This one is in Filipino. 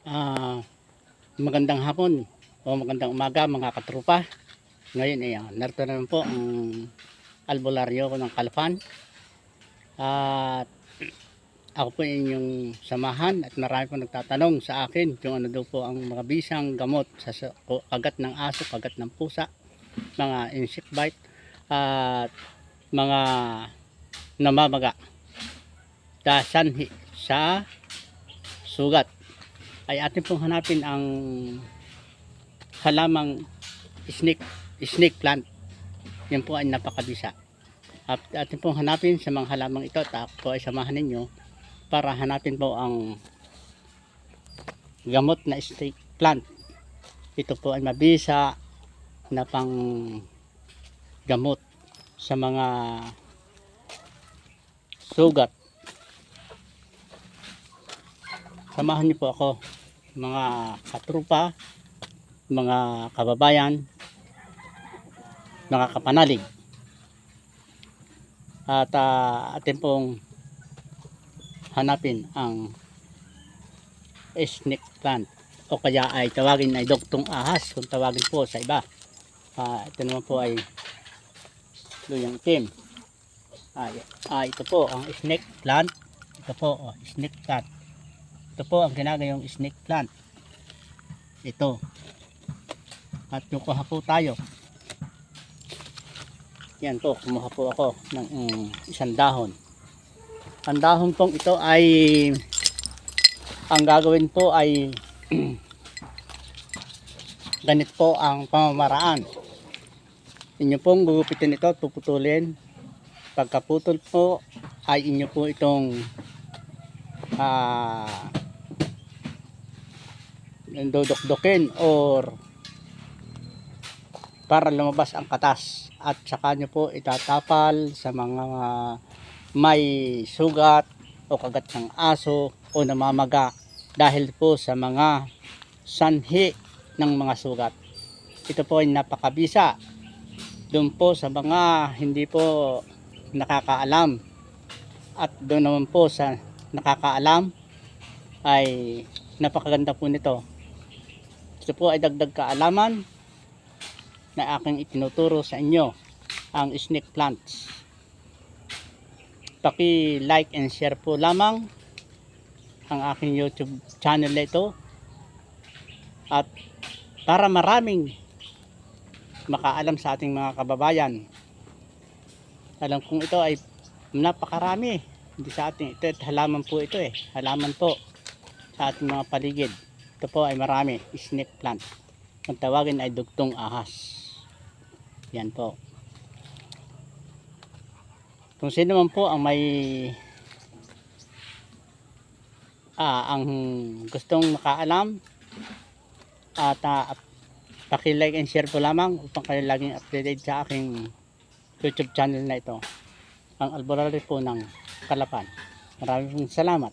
Ah, Magandang hapon o magandang umaga mga katrupa. Ngayon ay narito naman po ang albularyo ko ng Kalpan. At ako po inyong samahan at marami po nagtatanong sa akin kung ano daw po ang mga bisang gamot sa kagat ng aso, kagat ng pusa, mga insect bite at mga namamaga sa sanhi sa sugat. Ay atin pong hanapin ang halamang snake plant. Yan po ay napakabisa. At atin pong hanapin sa mga halamang ito at ako po ay samahan ninyo para hanapin po ang gamot na snake plant. Ito po ay mabisa na pang gamot sa mga sugat. Samahan niyo po ako mga katrupa, mga kababayan, mga kapanalig. At atin pong hanapin ang snake plant o kaya ay tawagin ay dugtong ahas kung tawagin po sa iba. Ito naman po ay luyang itim. Ito po ang snake plant. Ito po snake plant. Ito po ang ginagayong snake plant. Ito. At kukuha po tayo. Yan po, kumuha po ako ng isang dahon. Ang dahon pong ito ay ang gagawin po ay ganito po ang pamamaraan. Inyo pong gugupitin ito, puputulin. Pagkaputol po ay inyo po itong dudukdukin or para lumabas ang katas at saka nyo po itatapal sa mga may sugat o kagat ng aso o namamaga dahil po sa mga sanhi ng mga sugat. Ito po ay napakabisa doon po sa mga hindi po nakakaalam, at doon naman po sa nakakaalam ay napakaganda po nito. Ito po ay dagdag kaalaman na aking itinuturo sa inyo, ang snake plants. Paki-like and share po lamang ang aking YouTube channel na ito, at para maraming makaalam sa ating mga kababayan. Alam kong ito ay napakarami, hindi sa ating ito, halaman po ito halaman po sa ating mga paligid. Ito po ay marami, snake plant. Ang tawagin ay dugtong ahas. Yan po. Kung sino man po ang may ang gustong makaalam at paki-like and share po lamang upang kayo laging updated sa aking YouTube channel na ito, ang albularyo po ng Kalapan. Maraming salamat.